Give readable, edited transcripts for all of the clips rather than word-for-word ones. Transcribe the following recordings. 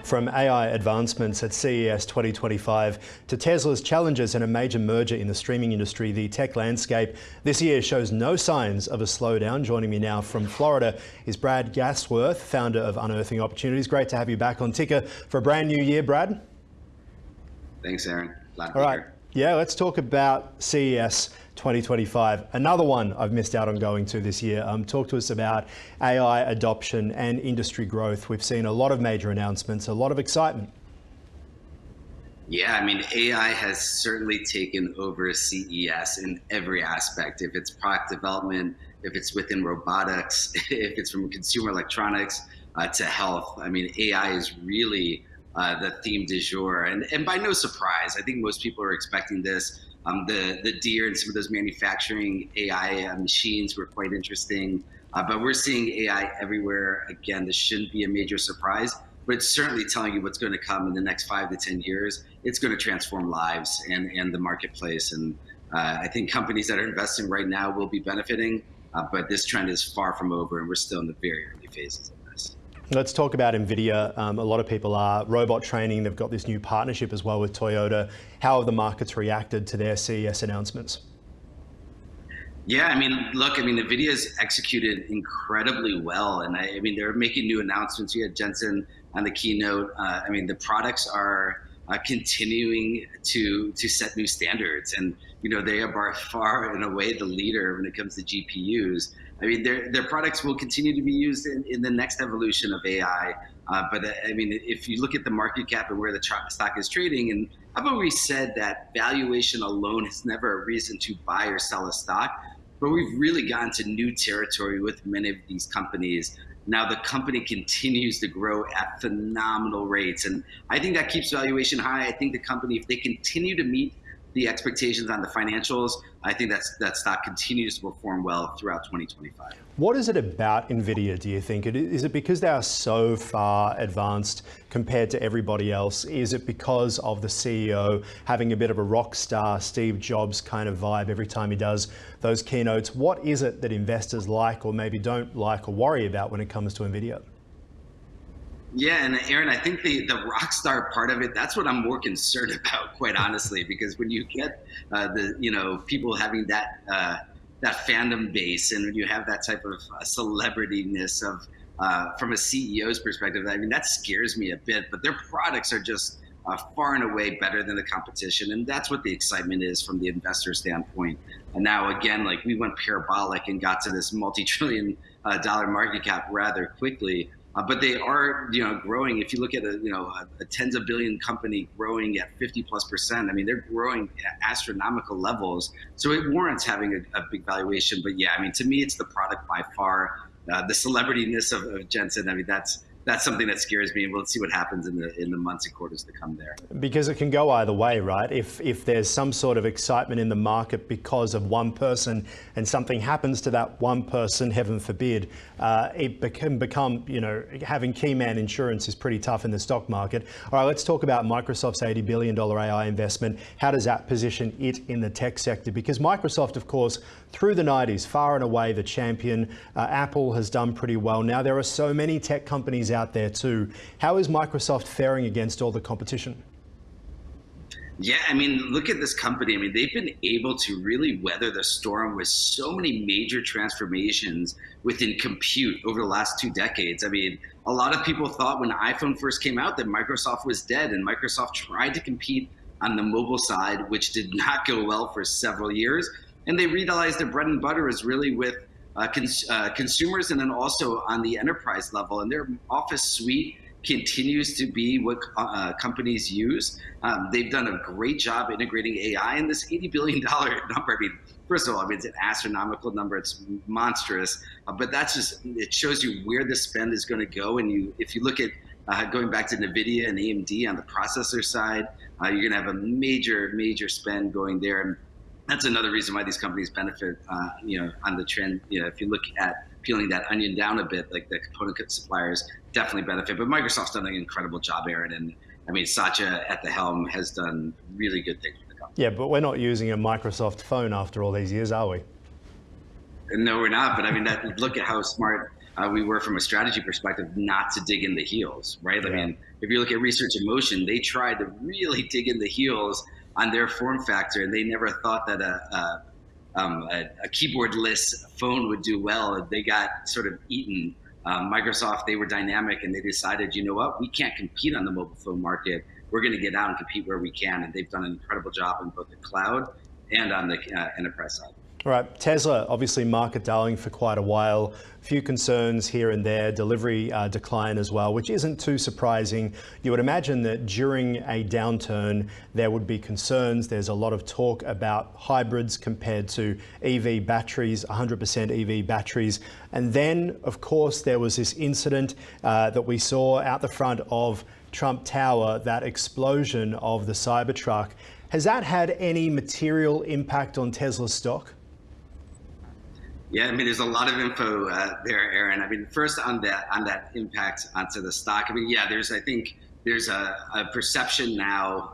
From AI advancements at CES 2025 to Tesla's challenges and a major merger in the streaming industry, the tech landscape this year shows no signs of a slowdown. Joining me now from Florida is Brad Gastwirth, founder of Unearthing Opportunities. Great to have you back on Ticker for a brand new year, Brad. Thanks, Ahron. Glad to be here. Yeah, let's talk about CES 2025. Another one I've missed out on going to this year. Talk to us about AI adoption and industry growth. We've seen a lot of major announcements, a lot of excitement. Yeah, I mean, AI has certainly taken over CES in every aspect. If it's product development, if it's within robotics, if it's from consumer electronics to health. I mean, AI is really the theme du jour. And by no surprise, I think most people are expecting this. The Deere and some of those manufacturing AI machines were quite interesting, but we're seeing AI everywhere. Again, this shouldn't be a major surprise, but it's certainly telling you what's going to come in the next 5 to 10 years. It's going to transform lives and the marketplace. And I think companies that are investing right now will be benefiting, but this trend is far from over, and we're still in the very early phases of this. Let's talk about NVIDIA. A lot of people are robot training. They've got this new partnership as well with Toyota. How have the markets reacted to their CES announcements? Yeah, I mean, look, I mean, NVIDIA's executed incredibly well. And I mean, they're making new announcements. We had Jensen on the keynote. I mean, the products are continuing to set new standards. And, you know, they are by far and away the leader when it comes to GPUs. I mean, their products will continue to be used in the next evolution of AI. But I mean, if you look at the market cap and where the stock is trading, and I've always said that valuation alone is never a reason to buy or sell a stock, but we've really gotten to new territory with many of these companies. Now the company continues to grow at phenomenal rates. And I think that keeps valuation high. I think the company, if they continue to meet the expectations on the financials, I think that stock continues to perform well throughout 2025. What is it about NVIDIA, do you think? Is it because they are so far advanced compared to everybody else? Is it because of the CEO having a bit of a rock star, Steve Jobs kind of vibe every time he does those keynotes? What is it that investors like or maybe don't like or worry about when it comes to NVIDIA? Yeah, and Ahron, I think the rock star part of it, that's what I'm more concerned about, quite honestly, because when you get people having that fandom base, and when you have that type of celebrityness of from a CEO's perspective, I mean, that scares me a bit. But their products are just far and away better than the competition, and that's what the excitement is from the investor standpoint. And now again, like, we went parabolic and got to this multi-trillion dollar market cap rather quickly. But they are, growing. If you look at a tens of billion company growing at 50+%, I mean, they're growing at astronomical levels. So it warrants having a big valuation. But yeah, I mean, to me, it's the product by far. The celebrityness of Jensen, I mean, that's something that scares me, and we'll see what happens in the months and quarters to come there. Because it can go either way, right? If there's some sort of excitement in the market because of one person and something happens to that one person, heaven forbid, it can become, having key man insurance is pretty tough in the stock market. All right, let's talk about Microsoft's $80 billion AI investment. How does that position it in the tech sector? Because Microsoft, of course, through the 90s, far and away the champion. Apple has done pretty well. Now there are so many tech companies out there too. How is Microsoft faring against all the competition? Yeah, I mean, look at this company. I mean, they've been able to really weather the storm with so many major transformations within compute over the last 2 decades. I mean, a lot of people thought when iPhone first came out that Microsoft was dead, and Microsoft tried to compete on the mobile side, which did not go well for several years. And they realized their bread and butter is really with consumers, and then also on the enterprise level. And their Office suite continues to be what companies use. They've done a great job integrating AI, and this $80 billion number, I mean, first of all, I mean, it's an astronomical number. It's monstrous, but it shows you where the spend is going to go. And if you look at going back to NVIDIA and AMD on the processor side, you're going to have a major spend going there. And that's another reason why these companies benefit, on the trend. If you look at peeling that onion down a bit, like the component suppliers definitely benefit. But Microsoft's done an incredible job, Ahron. And I mean, Satya at the helm has done really good things for the company. Yeah, but we're not using a Microsoft phone after all these years, are we? No, we're not. But I mean, look at how smart we were from a strategy perspective not to dig in the heels, right? I mean, if you look at Research in Motion, they tried to really dig in the heels on their form factor, and they never thought that a keyboardless phone would do well, and they got sort of eaten. Microsoft, they were dynamic, and they decided, you know what, we can't compete on the mobile phone market. We're going to get out and compete where we can, and they've done an incredible job on both the cloud and on the enterprise side. All right, Tesla, obviously market darling for quite a while. A few concerns here and there, delivery decline as well, which isn't too surprising. You would imagine that during a downturn, there would be concerns. There's a lot of talk about hybrids compared to EV batteries, 100% EV batteries. And then, of course, there was this incident that we saw out the front of Trump Tower, that explosion of the Cybertruck. Has that had any material impact on Tesla's stock? Yeah, I mean, there's a lot of info there, Aaron. I mean, first on that impact onto the stock. I mean, yeah, I think there's a perception now,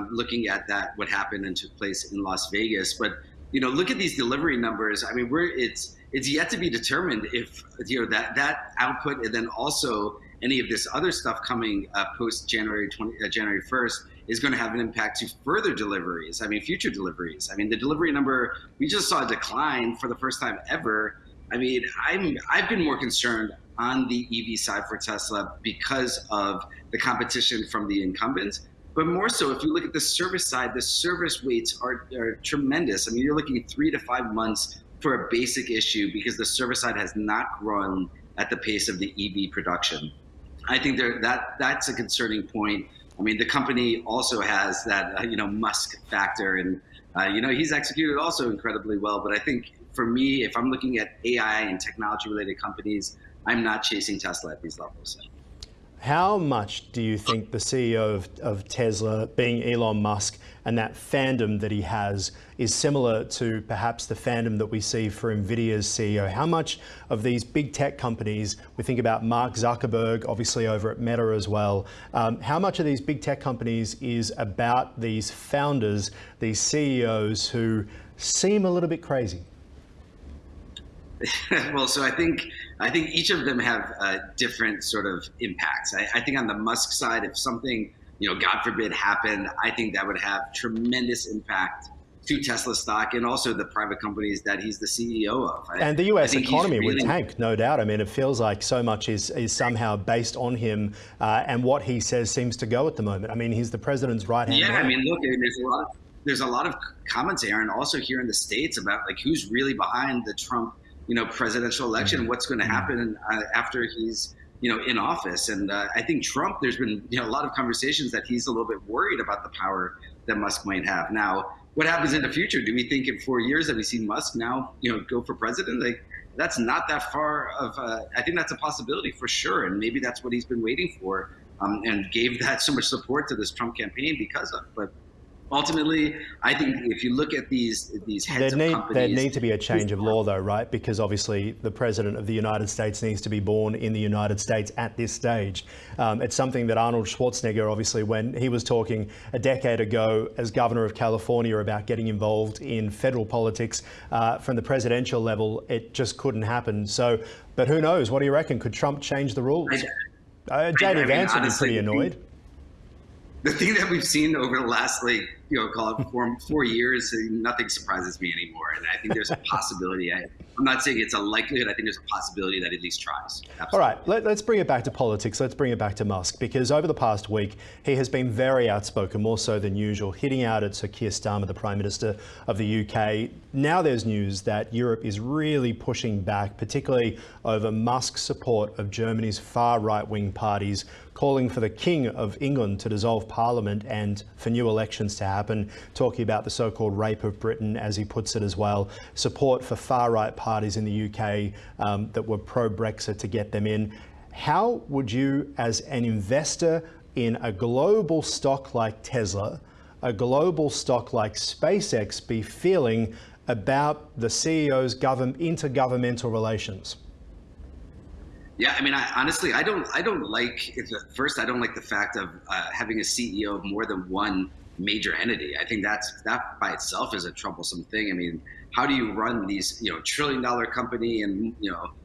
looking at that, what happened and took place in Las Vegas. But look at these delivery numbers. I mean, it's yet to be determined if that output, and then also any of this other stuff coming post January 1st is going to have an impact to further deliveries. I mean, future deliveries. I mean, the delivery number, we just saw a decline for the first time ever. I mean, I've been more concerned on the EV side for Tesla because of the competition from the incumbents. But more so, if you look at the service side, the service waits are tremendous. I mean, you're looking at 3 to 5 months for a basic issue because the service side has not grown at the pace of the EV production. I think that's a concerning point. I mean, the company also has that, Musk factor, and, he's executed also incredibly well. But I think for me, if I'm looking at AI and technology related companies, I'm not chasing Tesla at these levels. How much do you think the CEO of Tesla, being Elon Musk, and that fandom that he has is similar to perhaps the fandom that we see for NVIDIA's CEO? How much of these big tech companies, we think about Mark Zuckerberg, obviously over at Meta as well, how much of these big tech companies is about these founders, these CEOs who seem a little bit crazy? Well, so I think each of them have different sort of impacts. I think on the Musk side, if something, God forbid, happened, I think that would have tremendous impact to Tesla stock and also the private companies that he's the CEO of. And the US economy would tank, no doubt. I mean, it feels like so much is somehow based on him, and what he says seems to go at the moment. I mean, he's the president's right-hand man. Yeah, I mean, look, there's a lot of comments, Aaron, also here in the States about like who's really behind the Trump presidential election, what's going to happen after he's, in office. And I think Trump, there's been, a lot of conversations that he's a little bit worried about the power that Musk might have. Now, what happens in the future? Do we think in 4 years that we see Musk now, go for president? Like, that's not that far of, I think that's a possibility for sure. And maybe that's what he's been waiting for, and gave that so much support to this Trump campaign because of. But ultimately, I think if you look at these heads of companies... There need to be a change of law though, right? Because obviously the president of the United States needs to be born in the United States at this stage. It's something that Arnold Schwarzenegger, obviously, when he was talking a decade ago as governor of California about getting involved in federal politics from the presidential level, it just couldn't happen. So, but who knows? What do you reckon? Could Trump change the rules? J.D. Vance would be pretty annoyed. The thing that we've seen over the last, call it 4 years, nothing surprises me anymore. And I think there's a possibility. I'm not saying it's a likelihood. I think there's a possibility that at least tries. Absolutely. All right, let's bring it back to politics. Let's bring it back to Musk, because over the past week, he has been very outspoken, more so than usual, hitting out at Sir Keir Starmer, the Prime Minister of the UK. Now there's news that Europe is really pushing back, particularly over Musk's support of Germany's far right-wing parties, calling for the King of England to dissolve Parliament and for new elections to happen, talking about the so-called rape of Britain, as he puts it as well, support for far-right parties in the UK that were pro-Brexit to get them in. How would you, as an investor in a global stock like Tesla, a global stock like SpaceX, be feeling about the CEO's intergovernmental relations? Yeah, I mean, honestly, I don't like. First, I don't like the fact of having a CEO of more than one major entity. I think that by itself is a troublesome thing. I mean, how do you run these, $1 trillion company and,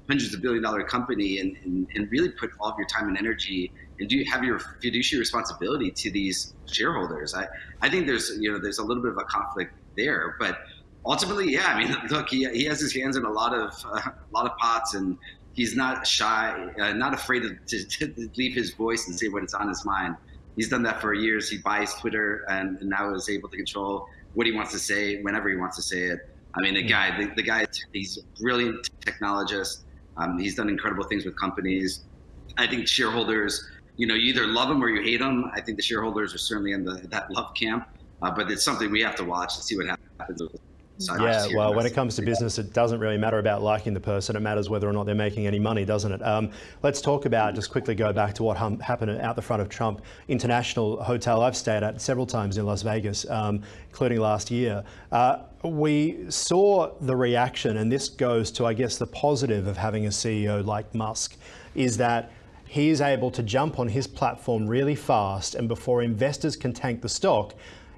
hundreds of $billion company and really put all of your time and energy and do you have your fiduciary responsibility to these shareholders? I think there's a little bit of a conflict there, but ultimately, yeah, I mean, look, he has his hands in a lot of pots, and he's not shy, not afraid to leave his voice and say what is on his mind. He's done that for years. He buys Twitter and now is able to control what he wants to say whenever he wants to say it. I mean, the guy, he's a brilliant technologist. He's done incredible things with companies. I think shareholders, you either love him or you hate him. I think the shareholders are certainly in that love camp, but it's something we have to watch and see what happens. Yeah, well, when it comes to business, it doesn't really matter about liking the person. It matters whether or not they're making any money, doesn't it? Let's talk about, just quickly go back to what happened out the front of Trump International Hotel. I've stayed at several times in Las Vegas, including last year. We saw the reaction, and this goes to, I guess, the positive of having a CEO like Musk, is that he is able to jump on his platform really fast, and before investors can tank the stock,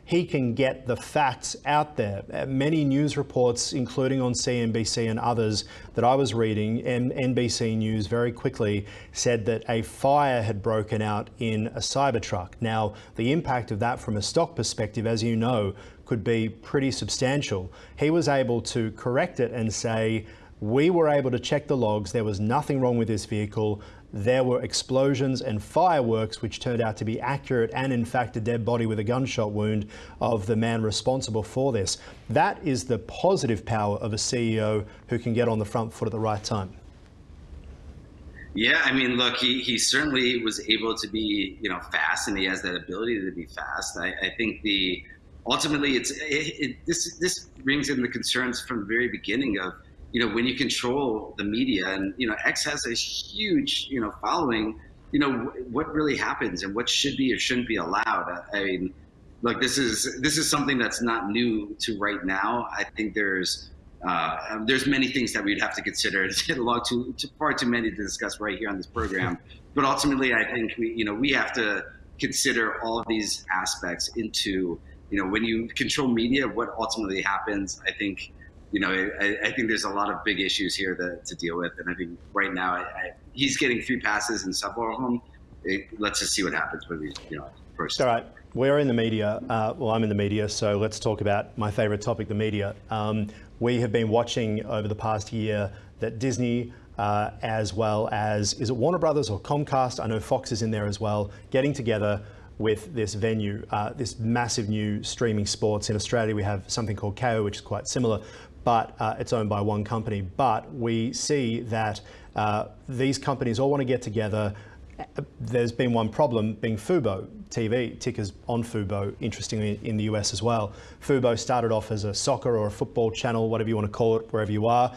he can get the facts out there. Many news reports, including on CNBC and others that I was reading, and NBC News very quickly said that a fire had broken out in a Cybertruck. Now, the impact of that from a stock perspective, as you know, could be pretty substantial. He was able to correct it and say, we were able to check the logs. There was nothing wrong with this vehicle. There were explosions and fireworks, which turned out to be accurate, and in fact a dead body with a gunshot wound of the man responsible for this. That is the positive power of a CEO who can get on the front foot at the right time. Yeah, I mean, look, he certainly was able to be, fast, and he has that ability to be fast. I think ultimately this brings in the concerns from the very beginning of, when you control the media, and, X has a huge, following, what really happens and what should be or shouldn't be allowed. I mean, look, this is something that's not new to right now. I think there's many things that we'd have to consider. It's far too many to discuss right here on this program. But ultimately, I think we have to consider all of these aspects into, when you control media, what ultimately happens. I think, I think there's a lot of big issues here to deal with. And I think right now he's getting free passes in several of them. Let's just see what happens when we, first. All right. We're in the media. Well, I'm in the media, so let's talk about my favorite topic, the media. We have been watching over the past year that Disney, as well as, is it Warner Brothers or Comcast? I know Fox is in there as well, getting together with this venue, this massive new streaming sports. In Australia, we have something called KO, which is quite similar, but it's owned by one company. But we see that these companies all want to get together. There's been one problem, being Fubo TV, tickers on Fubo, interestingly in the US as well. Fubo started off as a soccer or a football channel, whatever you want to call it, wherever you are.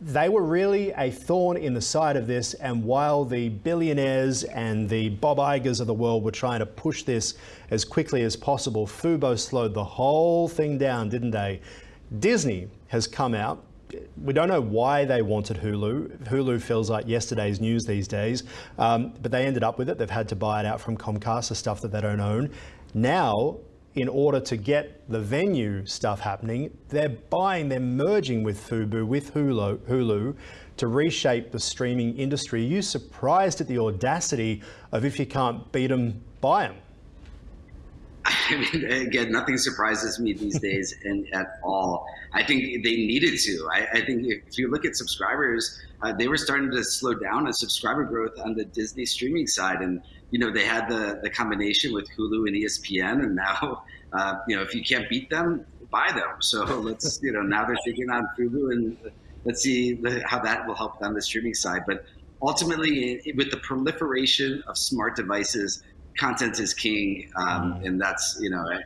They were really a thorn in the side of this, and while the billionaires and the Bob Igers of the world were trying to push this as quickly as possible, Fubo slowed the whole thing down, didn't they? Disney has come out. We don't know why they wanted Hulu. Hulu feels like yesterday's news these days, but they ended up with it. They've had to buy it out from Comcast, the stuff that they don't own. Now, in order to get the venue stuff happening, they're merging with Fubo, with Hulu to reshape the streaming industry. Are you surprised at the audacity of, if you can't beat them, buy them? I mean, again, nothing surprises me these days at all. I think they needed to. I think if you look at subscribers, they were starting to slow down on subscriber growth on the Disney streaming side. And, they had the combination with Hulu and ESPN. And now, if you can't beat them, buy them. So let's, now they're taking on Hulu, and let's see how that will help on the streaming side. But ultimately, with the proliferation of smart devices, content is king, and that's,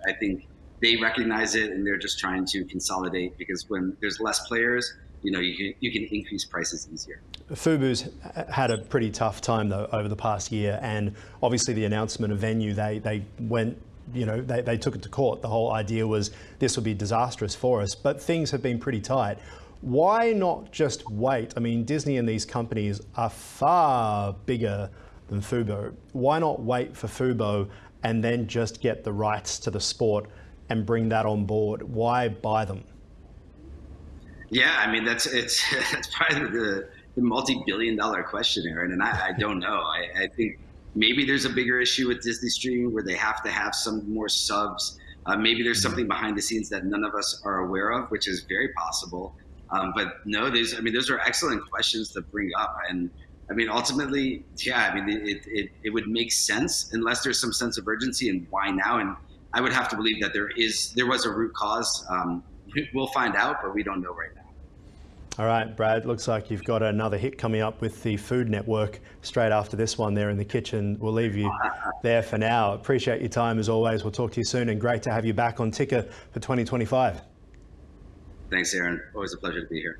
I think they recognize it, and they're just trying to consolidate, because when there's less players, you can increase prices easier. Fubo's had a pretty tough time though over the past year, and obviously the announcement of venue, they went, they took it to court. The whole idea was this would be disastrous for us, but things have been pretty tight. Why not just wait? I mean, Disney and these companies are far bigger than Fubo. Why not wait for Fubo and then just get the rights to the sport and bring that on board? Why buy them? Yeah, I mean, that's probably the multi-billion-dollar question, Aaron, and I don't know. I think maybe there's a bigger issue with Disney streaming where they have to have some more subs. Maybe there's something behind the scenes that none of us are aware of, which is very possible. But no, those are excellent questions to bring up. And I mean, ultimately, yeah, I mean, it would make sense unless there's some sense of urgency and why now. And I would have to believe that there was a root cause. We'll find out, but we don't know right now. All right, Brad, looks like you've got another hit coming up with the Food Network straight after this one there in the kitchen. We'll leave you there for now. Appreciate your time as always. We'll talk to you soon, and great to have you back on Ticker for 2025. Thanks, Aaron. Always a pleasure to be here.